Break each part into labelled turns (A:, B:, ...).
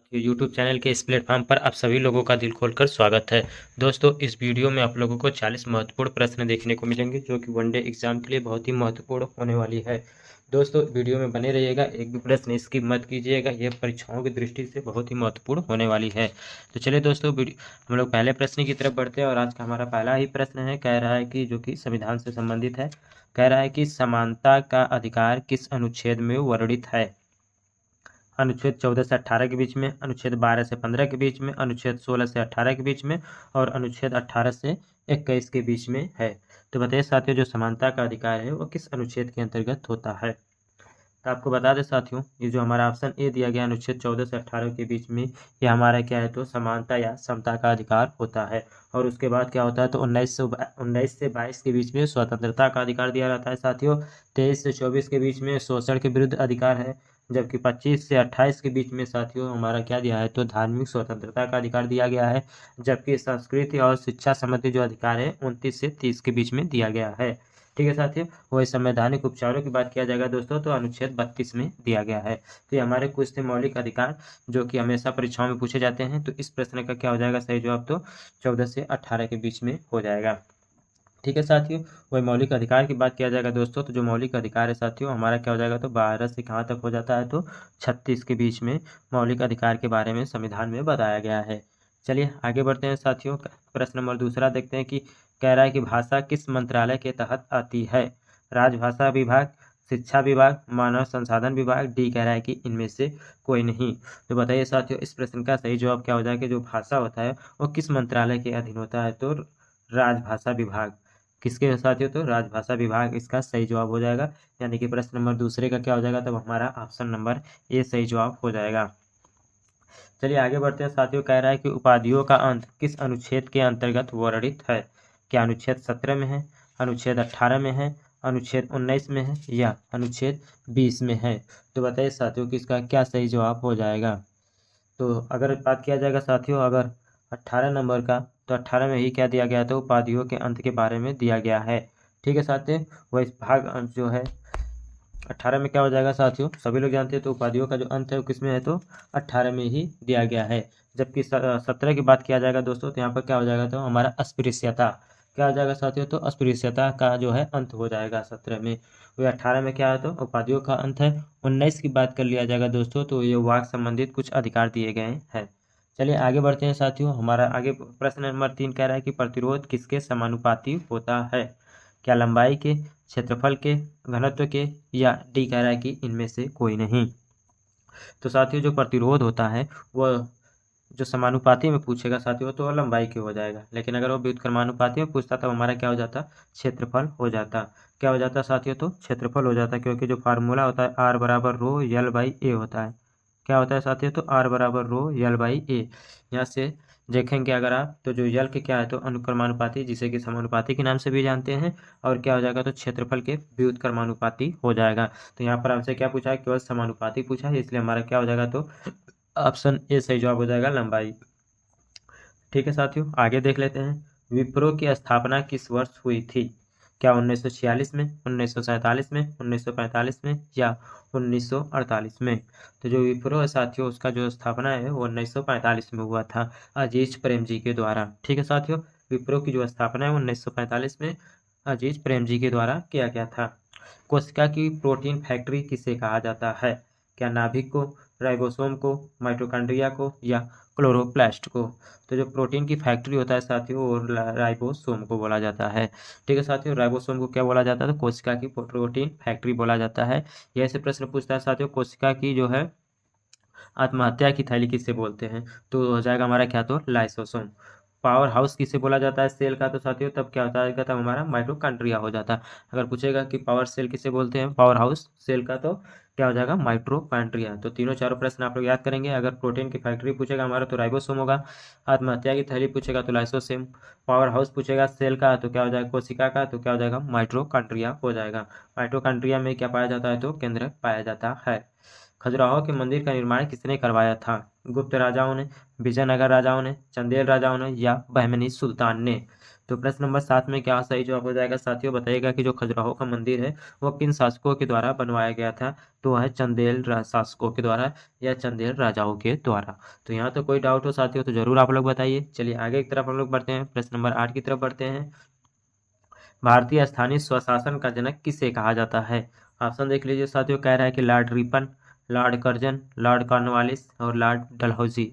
A: साथियों YouTube channel के इस प्लेटफॉर्म पर आप सभी लोगों का दिल खोलकर स्वागत है। दोस्तों, इस वीडियो में आप लोगों को 40 महत्वपूर्ण प्रश्न देखने को मिलेंगे जो कि वनडे एग्जाम के लिए बहुत ही महत्वपूर्ण होने वाली है। दोस्तों, वीडियो में बने रहिएगा, एक भी प्रश्न स्किप मत कीजिएगा, यह परीक्षाओं की दृष्टि से बहुत ही महत्वपूर्ण होने वाली है। तो चलिए दोस्तों, हम लोग पहले प्रश्न की तरफ बढ़ते हैं और आज का हमारा पहला ही प्रश्न है। कह रहा है कि जो कि संविधान से संबंधित है। कह रहा है कि समानता का अधिकार किस अनुच्छेद में वर्णित है? अनुच्छेद 14 से 18 के बीच में, अनुच्छेद 12 से 15 के बीच में, अनुच्छेद 16 से 18 के बीच में और अनुच्छेद 18 से 21 के बीच में है। तो बताइए साथियों, जो समानता का अधिकार है वो किस अनुच्छेद के अंतर्गत होता है? तो आपको बता दें साथियों, ये जो हमारा ऑप्शन ए दिया गया अनुच्छेद 14 से 18 के बीच में, ये हमारा क्या है तो समानता या समता का अधिकार होता है। और उसके बाद क्या होता है तो 19 से 22 के बीच में स्वतंत्रता का अधिकार दिया जाता है साथियों। 23 से 24 के बीच में शोषण के विरुद्ध अधिकार है। जबकि 25 से 28 के बीच में साथियों हमारा क्या दिया है तो धार्मिक स्वतंत्रता का अधिकार दिया गया है। जबकि संस्कृति और शिक्षा संबंधी जो अधिकार है 29 से 30 के बीच में दिया गया है। ठीक है साथियों, वही संवैधानिक उपचारों की बात किया जाएगा दोस्तों तो अनुच्छेद 32 में दिया गया है। तो ये हमारे कुछ थे मौलिक अधिकार जो कि हमेशा परीक्षाओं में पूछे जाते हैं। तो इस प्रश्न का क्या हो जाएगा सही जवाब तो 14 से 18 के बीच में हो जाएगा। ठीक है साथियों, वही मौलिक अधिकार की बात किया जाएगा दोस्तों तो जो मौलिक अधिकार है साथियों हमारा क्या हो जाएगा तो 12 से कहाँ तक हो जाता है तो 36 के बीच में मौलिक अधिकार के बारे में संविधान में बताया गया है। चलिए आगे बढ़ते हैं साथियों, प्रश्न नंबर दूसरा देखते हैं कि कह रहा है कि भाषा किस मंत्रालय के तहत आती है? राजभाषा विभाग, शिक्षा विभाग, मानव संसाधन विभाग, डी कह रहा है कि इनमें से कोई नहीं। तो बताइए साथियों, इस प्रश्न का सही जवाब क्या हो जाएगा? जो भाषा होता है वो किस मंत्रालय के अधीन होता है तो राजभाषा विभाग। किसके साथियों तो राजभाषा विभाग इसका सही जवाब हो जाएगा। यानी कि प्रश्न नंबर दूसरे का क्या हो जाएगा तब हमारा ऑप्शन नंबर ए सही जवाब हो जाएगा। चलिए आगे बढ़ते हैं साथियों, कह रहा है कि उपाधियों का अंत किस अनुच्छेद के अंतर्गत वर्णित है? क्या अनुच्छेद 17 में है, अनुच्छेद 18 में है, अनुच्छेद 19 में है या अनुच्छेद 20 में है? तो बताइए साथियों कि इसका क्या सही जवाब हो जाएगा। तो अगर बात किया जाएगा साथियों अगर 18 नंबर का, तो 18 में ही क्या दिया गया था उपाधियों के अंत के बारे में दिया गया है। ठीक है साथियों, वह इस भाग अंत जो है 18 में क्या हो जाएगा साथियों, सभी लोग जानते हैं तो उपाधियों का जो अंत है वो किसमें है तो 18 में ही दिया गया है। जबकि 17 की बात किया जाएगा दोस्तों तो यहाँ पर क्या हो जाएगा तो हमारा अस्पृश्यता, क्या हो जाएगा साथियों तो अस्पृश्यता का जो है अंत हो जाएगा 17 में। वही 18 में क्या है तो उपाधियों का अंत है। 19 की बात कर लिया जाएगा दोस्तों तो ये वाक संबंधित कुछ अधिकार दिए गए हैं। चलिए आगे बढ़ते हैं साथियों, हमारा आगे प्रश्न नंबर 3 कह रहा है कि प्रतिरोध किसके समानुपाती होता है? क्या लंबाई के, क्षेत्रफल के, घनत्व के या डी कह रहा है कि इनमें से कोई नहीं। तो साथियों जो प्रतिरोध होता है वह जो समानुपाती में पूछेगा साथियों तो लंबाई के हो जाएगा, लेकिन अगर वो व्युत्क्रमानुपाती में पूछता तब हमारा क्या हो जाता क्षेत्रफल हो जाता। क्या हो जाता साथियों तो क्षेत्रफल हो जाता, क्योंकि जो फार्मूला होता है आर बराबर रो यल बाई ए होता है। क्या होता है साथियों तो आर बराबर रो यल बाई ए। यहाँ से देखेंगे अगर आप तो जो यल के क्या है तो अनुक्रमानुपाती जिसे कि समानुपाती के नाम से भी जानते हैं, और क्या हो जाएगा तो क्षेत्रफल के व्युत्क्रमानुपाती हो जाएगा। तो यहाँ पर हमसे क्या पूछा है केवल समानुपाती पूछा है, इसलिए हमारा क्या हो जाएगा तो ऑप्शन ए सही जवाब हो जाएगा लंबाई। ठीक है साथियों, आगे देख लेते हैं, विप्रो की स्थापना किस वर्ष हुई थी? क्या 1946 में, 1947 में, 1945 में या 1948 में? तो जो विप्रो है साथियों उसका जो स्थापना है वो 1945 में हुआ था अजीज प्रेम जी के द्वारा। ठीक है साथियों, विप्रो की जो स्थापना है 1945 में अजीज प्रेम जी के द्वारा किया गया था। कोशिका की प्रोटीन फैक्ट्री किसे कहा जाता है? क्या नाभिक को, राइबोसोम को, माइटोकॉन्ड्रिया को या क्लोरोप्लास्ट को? तो जो प्रोटीन की फैक्ट्री होता है साथियों वो राइबोसोम को बोला जाता है। ठीक है साथियों, राइबोसोम को क्या बोला जाता है तो कोशिका की प्रोटीन फैक्ट्री बोला जाता है। यह ऐसे प्रश्न पूछता है साथियों, कोशिका की जो है आत्महत्या की थैली किसे बोलते हैं? तो हो जाएगा हमारा क्या तो लाइसोसोम। पावर हाउस किसे बोला जाता है सेल का? तो साथियों तब क्या होता है तब हमारा माइटोकॉन्ड्रिया हो जाता है। अगर पूछेगा कि पावर सेल किसे बोलते हैं पावर हाउस सेल का, तो क्या हो जाएगा माइटोकॉन्ड्रिया। तो तीनों चारों प्रश्न आप लोग याद करेंगे। अगर प्रोटीन की फैक्ट्री पूछेगा हमारा तो राइबोसोम होगा, आत्महत्या की थैली पूछेगा तो लाइसोसोम, पावर हाउस पूछेगा सेल का तो क्या हो जाएगा कोशिका का, तो क्या हो जाएगा माइटोकॉन्ड्रिया हो जाएगा। माइटोकॉन्ड्रिया में क्या पाया जाता है तो केंद्रक पाया जाता है। खजुराहो के मंदिर का निर्माण किसने करवाया था? गुप्त राजाओं ने, विजयनगर राजाओं ने, चंदेल राजाओं ने या बहमनी सुल्तान ने? तो प्रश्न नंबर 7 में क्या सही जवाब हो जाएगा साथियों, बताइएगा कि जो खजुराहो का मंदिर है वो किन शासकों के द्वारा बनवाया गया था। तो वह है चंदेल शासकों के द्वारा या चंदेल राजाओं के द्वारा। तो यहाँ तो कोई डाउट हो साथियों तो जरूर आप लोग बताइए। चलिए आगे की तरफ हम लोग बढ़ते हैं, प्रश्न नंबर 8 की तरफ बढ़ते हैं। भारतीय स्थानीय स्वशासन का जनक किसे कहा जाता है। ऑप्शन देख लीजिए साथियों, कह रहा है कि Lord Ripon, Lord Curzon, Lord Cornwallis और लॉर्ड डलहौजी।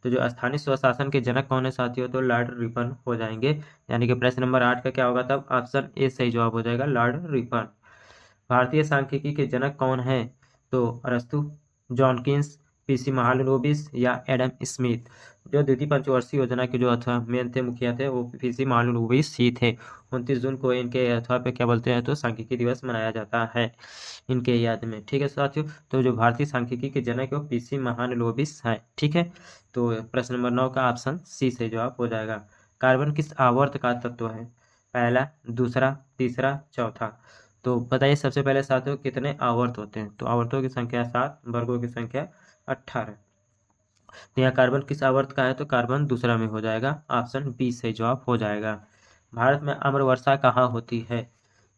A: तो जो स्थानीय स्वशासन के जनक कौन है साथियों, तो लॉर्ड रिपन हो जाएंगे। यानी कि प्रश्न नंबर 8 का क्या होगा तब, ऑप्शन ए सही जवाब हो जाएगा, लॉर्ड रिपन। भारतीय सांख्यिकी के जनक कौन है, तो अरस्तु, जॉनकिंस, पीसी महालनोबिस या एडम स्मिथ। जो द्वितीय पंचवर्षीय योजना के जो अथवा मेन थे, मुखिया थे, वो पीसी महालनोबिस ही थे। 29 जून को इनके अथवा पे क्या बोलते हैं, तो सांख्यिकी दिवस मनाया जाता है इनके याद में। ठीक है साथियों, तो जो भारतीय सांख्यिकी के जनक है वो पीसी महालनोबिस है। ठीक है, तो प्रश्न नंबर 9 का ऑप्शन सी से जवाब हो जाएगा। कार्बन किस आवर्त का तत्व है, पहला, दूसरा, तीसरा, चौथा। तो बताइए सबसे पहले साथियों कितने आवर्त होते हैं, तो आवर्तों की संख्या 7, वर्गों की संख्या 18। तो यहाँ कार्बन किस आवर्त का है, तो कार्बन दूसरा में हो जाएगा, ऑप्शन बी से जवाब हो जाएगा। भारत में अम्र वर्षा कहाँ होती है,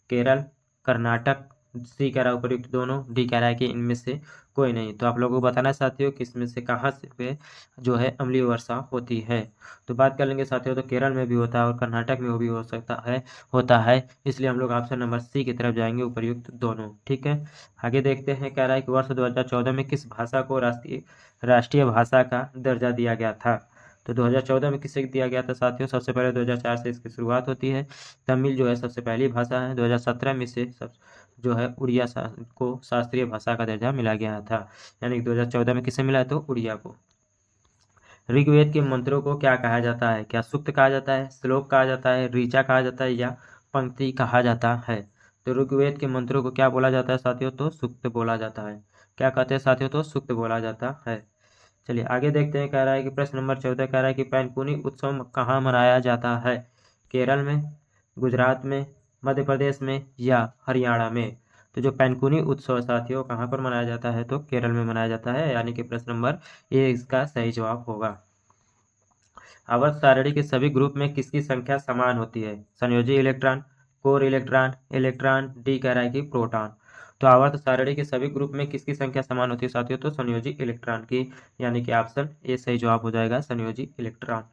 A: केरल, कर्नाटक, सी कह रहा है उपयुक्त दोनों, डी कह रहा है कि इनमें से कोई नहीं। तो आप लोगों को बताना है साथियों कि इसमें से कहाँ से पे जो है अम्लीय वर्षा होती है। तो बात कर लेंगे साथियों, तो केरल में भी होता है और कर्नाटक में वो भी हो सकता है, होता है। इसलिए हम लोग ऑप्शन नंबर सी की तरफ जाएंगे, उपयुक्त दोनों। ठीक है, आगे देखते हैं। कह रहा है कि वर्ष 2014 में किस भाषा को राष्ट्रीय भाषा का दर्जा दिया गया था। तो 2014 में किसे दिया गया था साथियों, सबसे पहले 2004 से इसकी शुरुआत होती है। तमिल जो है सबसे पहली भाषा है। 2017 में से सब जो है उड़िया को शास्त्रीय भाषा का दर्जा मिला गया था। यानी कि 2014 में किसे मिला, तो उड़िया को। ऋग्वेद के मंत्रों को क्या कहा जाता है, क्या सूक्त कहा जाता है, श्लोक कहा जाता है, ऋचा कहा जाता है या पंक्ति कहा जाता है। तो ऋग्वेद के मंत्रों को क्या बोला जाता है साथियों, तो सूक्त बोला जाता है। क्या कहते हैं साथियों, तो सूक्त बोला जाता है। चलिए आगे देखते हैं। कह रहा है कि प्रश्न नंबर 14 कह रहा है कि पैनपुनी उत्सव कहाँ मनाया जाता है, केरल में, गुजरात में, मध्य प्रदेश में या हरियाणा में। तो जो पैनकुनी उत्सव साथियों कहाँ पर मनाया जाता है, तो केरल में मनाया जाता है। यानी कि प्रश्न नंबर ए इसका सही जवाब होगा। आवर्त सारणी के सभी ग्रुप में किसकी संख्या समान होती है, संयोजी electron, core electron, electron, D कह रहा है कि प्रोटॉन। तो आवर्त सारणी के सभी ग्रुप में किसकी संख्या समान होती है साथियों, तो संयोजी इलेक्ट्रॉन की। यानी कि ऑप्शन ए सही जवाब हो जाएगा, संयोजी इलेक्ट्रॉन।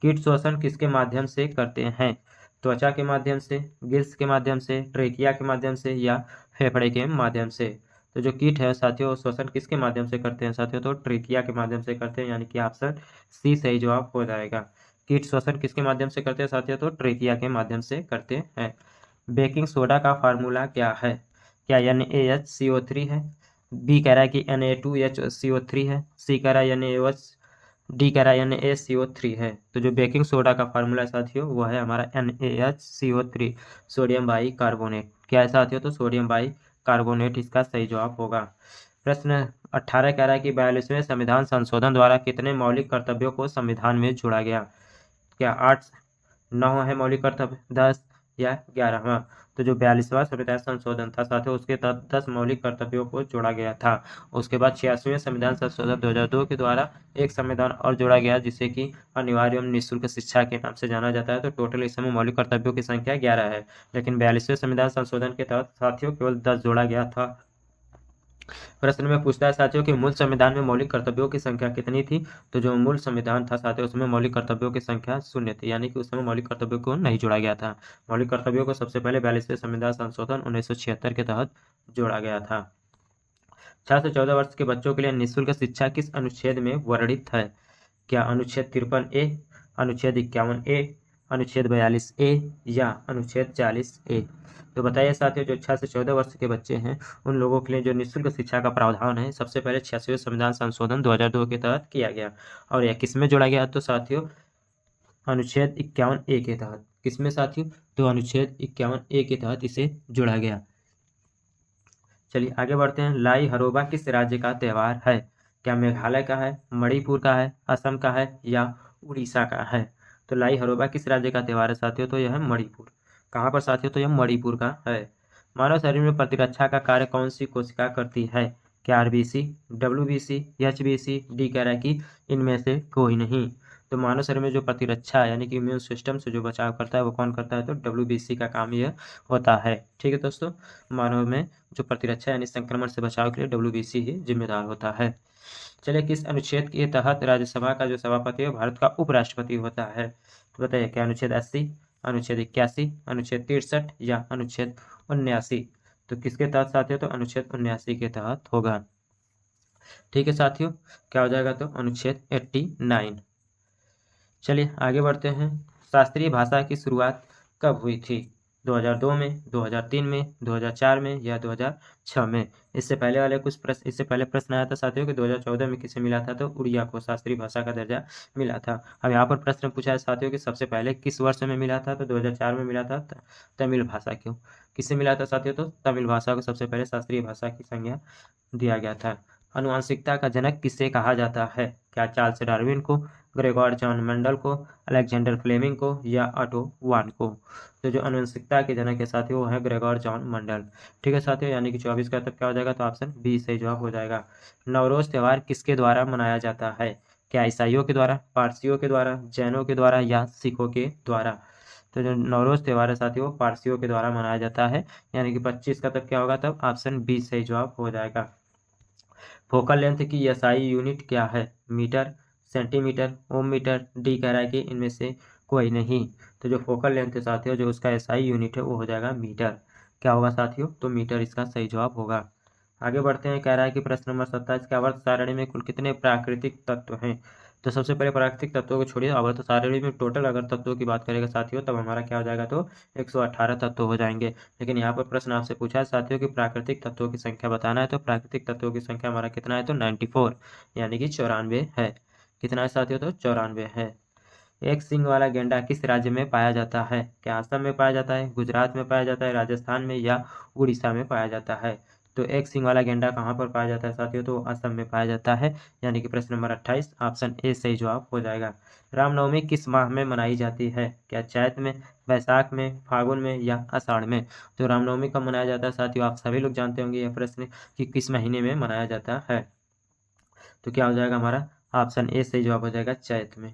A: कीट श्वसन किसके माध्यम से करते हैं, त्वचा के माध्यम से, गिल्स के माध्यम से, ट्रेकिया के माध्यम से या फेफड़े के माध्यम से। तो जो कीट है साथियों श्वसन किसके माध्यम से करते हैं साथियों, तो ट्रेकिया के माध्यम से करते हैं। यानी कि ऑप्शन सी सही जवाब हो जाएगा। कीट श्वसन किसके माध्यम से करते हैं साथियों, तो ट्रेकिया के माध्यम से करते हैं। बेकिंग सोडा का फार्मूला क्या है, क्या NaHCO3 है, बी कह रहा है कि Na2HCO3 है, सी कह रहा है NaOH, डी कह रहा है NaCO3 है। तो जो बेकिंग सोडा का फार्मूला साथियों वो है हमारा NaHCO3, सोडियम बाई कार्बोनेट। क्या है साथियों, तो सोडियम बाई कार्बोनेट इसका सही जवाब होगा। प्रश्न 18 कह रहा है कि 42वें संविधान संशोधन द्वारा कितने मौलिक कर्तव्यों को संविधान में जोड़ा गया, क्या 8, 9 है मौलिक कर्तव्य, 10 या 11वां। तो जो 42वां संविधान संशोधन था साथियों उसके तहत 10 मौलिक कर्तव्यों को जोड़ा गया था। उसके बाद 86वें संविधान संशोधन 2002 के द्वारा एक संविधान और जोड़ा गया जिसे कि अनिवार्य एवं निःशुल्क शिक्षा के नाम से जाना जाता है। तो टोटल इस समय मौलिक कर्तव्यों की संख्या 11 है, लेकिन 42वें संविधान संशोधन के तहत साथियों केवल 10 जोड़ा गया था। प्रश्न में पूछता है साथियों कि मूल संविधान में मौलिक कर्तव्यों की संख्या कितनी थी। तो जो मूल संविधान था साथियों उसमें मौलिक कर्तव्यों की संख्या 0 थी, यानी कि उस समय मौलिक कर्तव्यों को नहीं जोड़ा गया था। मौलिक कर्तव्यों को सबसे पहले 42वें संविधान संशोधन 1976 के तहत जोड़ा गया था। 6 से 14 वर्ष के बच्चों के लिए निःशुल्क शिक्षा किस अनुच्छेद में वर्णित है, क्या अनुच्छेद 53A, अनुच्छेद 51A, अनुच्छेद 42A या अनुच्छेद 40A। तो बताइए साथियों जो 6 से 14 वर्ष के बच्चे हैं उन लोगों के लिए जो निःशुल्क शिक्षा का प्रावधान है सबसे पहले 86वें संविधान संशोधन 2002 के तहत किया गया। और यह किस में जोड़ा गया, तो साथियों अनुच्छेद 51A के तहत। किसमें साथियों, तो अनुच्छेद 51A के तहत इसे जोड़ा गया। चलिए आगे बढ़ते हैं। लाई हरोबा किस राज्य का त्यौहार है, क्या मेघालय का है, मणिपुर का है, असम का है या उड़ीसा का है। तो लाई हरोबा किस राज्य का त्यौहार है साथियों, तो यह है मणिपुर। कहाँ पर साथियों, तो यह मणिपुर का है। मानव शरीर में प्रतिरक्षा का कार्य कौन सी कोशिका करती है, क्या RBC, WBC, HBC, डी कह रहा है कि इनमें से कोई नहीं। तो मानव शरीर में जो प्रतिरक्षा यानी कि इम्यून सिस्टम से जो बचाव करता है वो कौन करता है, तो WBC का काम ये होता है। ठीक है दोस्तों, मानव में जो प्रतिरक्षा यानी संक्रमण से बचाव के लिए WBC ही जिम्मेदार होता है। चलिए, किस अनुच्छेद के तहत राज्यसभा का जो सभापति है भारत का उपराष्ट्रपति होता है, तो बताइए क्या अनुच्छेद 80, अनुच्छेद 81, अनुच्छेद 63 या अनुच्छेद 79? तो किसके तहत साथियों, तो अनुच्छेद 79 के तहत होगा। ठीक है साथियों, क्या हो जाएगा, तो अनुच्छेद 89। चलिए आगे बढ़ते हैं। शास्त्रीय भाषा की शुरुआत कब हुई थी, 2002 में, 2003 में, 2004 में या 2006 में? इससे पहले प्रश्न आया था साथियों कि 2014 में किसे मिला था, तो उड़िया को शास्त्रीय भाषा का दर्जा मिला था। अब यहाँ पर प्रश्न पूछा है साथियों कि सबसे पहले किस वर्ष में मिला था, तो 2004 में मिला था। तमिल भाषा क्यों किसे मिला था साथियों, तो तमिल भाषा को सबसे पहले शास्त्रीय भाषा की संज्ञा दिया गया था। आनुवंशिकता का जनक किसे कहा जाता है, क्या चार्ल्स डार्विन को, ग्रेगोर जॉन मेंडल को, अलेक्जेंडर फ्लेमिंग को या ऑटो वान को? तो जो आनुवंशिकता के जनक है साथियों वो है ग्रेगोर जॉन मेंडल। ठीक है साथियों, यानी कि 24 का तब क्या हो जाएगा, तो ऑप्शन बी सही जवाब हो जाएगा। नवरोज त्यौहार किसके द्वारा मनाया जाता है, क्या ईसाइयों के द्वारा, पारसियों के द्वारा, जैनों के द्वारा या सिखों के द्वारा? तो जो नवरोज त्यौहार है साथियों वो पारसियों के द्वारा मनाया जाता है, यानी कि 25 का तब क्या होगा, तब ऑप्शन बी सही जवाब हो जाएगा। फोकल लेंथ की एसआई यूनिट क्या है, मीटर, सेंटीमीटर, ओम मीटर, डी कह रहा है कि इनमें से कोई नहीं। तो जो फोकल लेंथ है साथियों, जो उसका एसआई यूनिट है वो हो जाएगा मीटर। क्या होगा साथियों, तो मीटर इसका सही जवाब होगा। आगे बढ़ते हैं, कह रहा है कि प्रश्न नंबर 27 के आवर्त सारणी में कुल कितने प्राकृतिक तत्व हैं? तो सबसे पहले प्राकृतिक तत्वों को छोड़िए, आवर्त सारणी में टोटल अगर तत्वों की बात करेगा साथियों तब हमारा क्या हो जाएगा, तो 118 तत्व हो जाएंगे। लेकिन यहाँ पर प्रश्न आपसे पूछा है साथियों कि प्राकृतिक तत्वों की संख्या बताना है, तो प्राकृतिक तत्वों की संख्या हमारा कितना है, तो 94 यानी कि 94 है। कितना है साथियों, तो 94 है। एक सींग वाला गेंडा किस राज्य में पाया जाता है, क्या असम में पाया जाता है, गुजरात में पाया जाता है, राजस्थान में या उड़ीसा में पाया जाता है? तो एक सींग वाला गेंडा कहाँ पर पाया जाता है साथियों, तो असम में पाया जाता है, यानी कि प्रश्न नंबर 28 ऑप्शन ए सही जवाब हो जाएगा। रामनवमी किस माह में मनाई जाती है, क्या चैत में, वैशाख में, फागुन में या आषाढ़ में? तो रामनवमी कब मनाया जाता है साथियों, आप सभी लोग जानते होंगे यह प्रश्न कि किस महीने में मनाया जाता है। तो क्या हो जाएगा हमारा, ऑप्शन ए सही जवाब हो जाएगा, चैत में।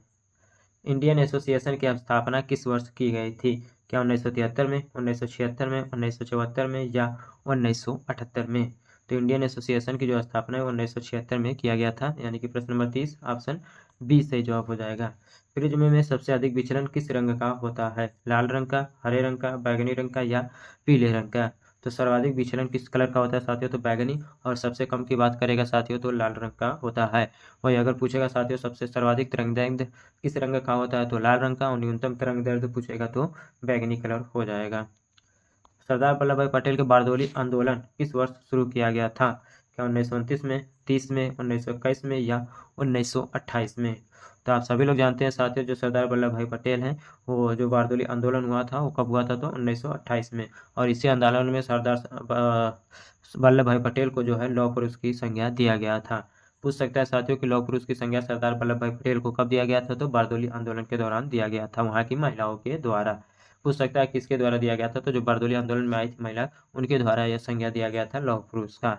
A: इंडियन एसोसिएशन की स्थापना किस वर्ष की गई थी, क्या 1973 में, 1976 में, 1974 में या 1978 में? तो इंडियन एसोसिएशन की जो स्थापना है 1976 में किया गया था, यानी कि प्रश्न नंबर 30 ऑप्शन बी सही जवाब हो जाएगा। प्रिज्म में सबसे अधिक विचलन किस रंग का होता है, लाल रंग का, हरे रंग का, बैगनी रंग का या पीले रंग का? तो सर्वाधिक विचलन किस कलर का होता है साथियों, तो बैगनी, और सबसे कम की बात करेगा साथियों तो लाल रंग का होता है। वही अगर पूछेगा साथियों सबसे सर्वाधिक तरंग किस रंग का होता है, तो लाल रंग का, और न्यूनतम तरंग दैर्ध्य पूछेगा तो बैगनी कलर हो जाएगा। सरदार वल्लभ भाई पटेल के बारदोली आंदोलन किस वर्ष शुरू किया गया था, क्या 1929 में, 30 में, 1921 में या 1928 में? तो आप सभी लोग जानते हैं साथियों जो सरदार वल्लभ भाई पटेल हैं वो जो बारदोली आंदोलन हुआ था वो कब हुआ था, तो 1928 में। और इसी आंदोलन में सरदार वल्लभ भाई पटेल को जो है लौह पुरुष की संज्ञा दिया गया था। पूछ सकता है साथियों कि लौह पुरुष की संज्ञा सरदार वल्लभ भाई पटेल को कब दिया गया था, तो बारदोली आंदोलन के दौरान दिया गया था, वहाँ की महिलाओं के द्वारा। पूछ सकता है किसके द्वारा दिया गया था, तो जो बारदोली आंदोलन में आई थी महिला उनके द्वारा यह संज्ञा दिया गया था लौह पुरुष का।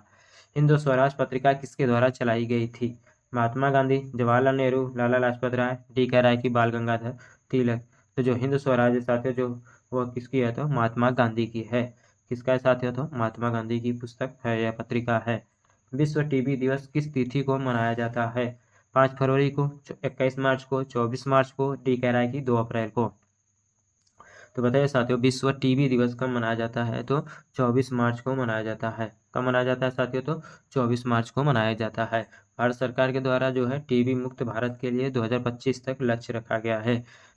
A: हिंद स्वराज पत्रिका किसके द्वारा चलाई गई थी, महात्मा गांधी, जवाहरलाल नेहरू, लाला लाजपत राय, डी कह रहा है कि बाल गंगाधर तिलक? तो जो हिंद स्वराज साथियों जो वह किसकी है, तो महात्मा गांधी की है। किसका है साथियों, तो महात्मा गांधी की पुस्तक है या पत्रिका है। विश्व टीबी दिवस किस तिथि को मनाया जाता है, 5 फरवरी को, 21 मार्च को, 24 मार्च को, डी कह रहा है कि 2 अप्रैल को? तो बताइए साथियों विश्व टीबी दिवस कब मनाया जाता है, तो 24 मार्च को मनाया जाता है। कब मनाया जाता है साथियों, तो 24 मार्च को मनाया जाता है। भारत सरकार के द्वारा जो है टीबी मुक्त भारत के लिए 2025 तक लक्ष्य रखा गया है।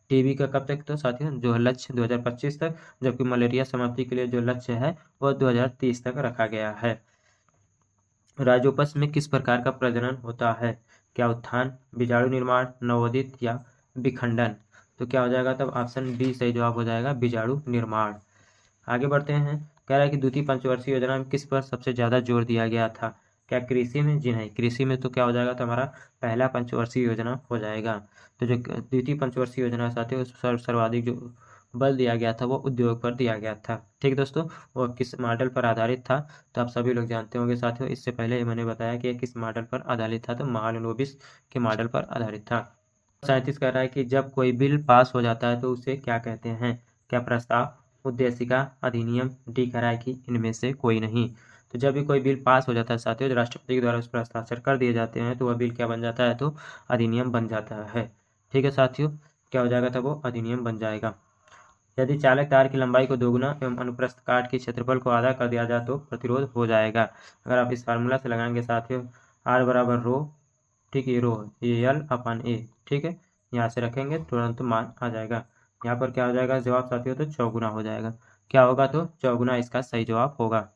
A: टीबी का कब तक, तो साथियों जो है लक्ष्य 2025 तक, जबकि मलेरिया समाप्ति के लिए जो लक्ष्य है वह 2030 तक रखा गया है। राजोपस में किस प्रकार का प्रजनन होता है, क्या उत्थान, बीजाणु निर्माण, नवोदित या विखंडन? तो क्या हो जाएगा, तब ऑप्शन बी सही जवाब हो जाएगा, बीजाणु निर्माण। आगे बढ़ते हैं, कह रहा है कि द्वितीय पंचवर्षीय योजना में किस पर सबसे ज़्यादा जोर दिया गया था, क्या कृषि में? जी नहीं, कृषि में तो क्या हो जाएगा, तो हमारा पहला पंचवर्षीय योजना हो जाएगा। तो जो द्वितीय पंचवर्षीय योजना साथी उस पर सर्वाधिक जो बल दिया गया था वो उद्योग पर दिया गया था। ठीक दोस्तों, वो किस मॉडल पर आधारित था, तो आप सभी लोग जानते होंगे साथियों, इससे पहले मैंने बताया कि किस मॉडल पर आधारित था, तो महालनोबिस के मॉडल पर आधारित था। 37 कह रहा है कि जब कोई बिल पास हो जाता है तो उसे क्या कहते हैं? क्या प्रस्ताव, उद्देशिका, अधिनियम? डी कह रहा है कि इनमें से कोई नहीं। तो जब भी कोई बिल पास हो जाता है साथियों, तो राष्ट्रपति के द्वारा उस पर हस्ताक्षर कर दिए जाते हैं, तो वह बिल क्या बन जाता है? तो अधिनियम बन जाता है। ठीक है साथियों, क्या हो जाएगा तब? वो अधिनियम बन जाएगा। यदि चालक तार की लंबाई को दोगुना एवं अनुप्रस्थ काट के क्षेत्रफल को आधा कर दिया जाए तो प्रतिरोध हो जाएगा। अगर आप इस फार्मूला से लगाएंगे साथियों, R बराबर रो, ठीक है, रो ये L/A, ठीक है, यहाँ से रखेंगे तुरंत मान आ जाएगा। यहाँ पर क्या हो जाएगा जवाब साथियों? तो चौगुना हो जाएगा। क्या होगा? तो चौगुना इसका सही जवाब होगा।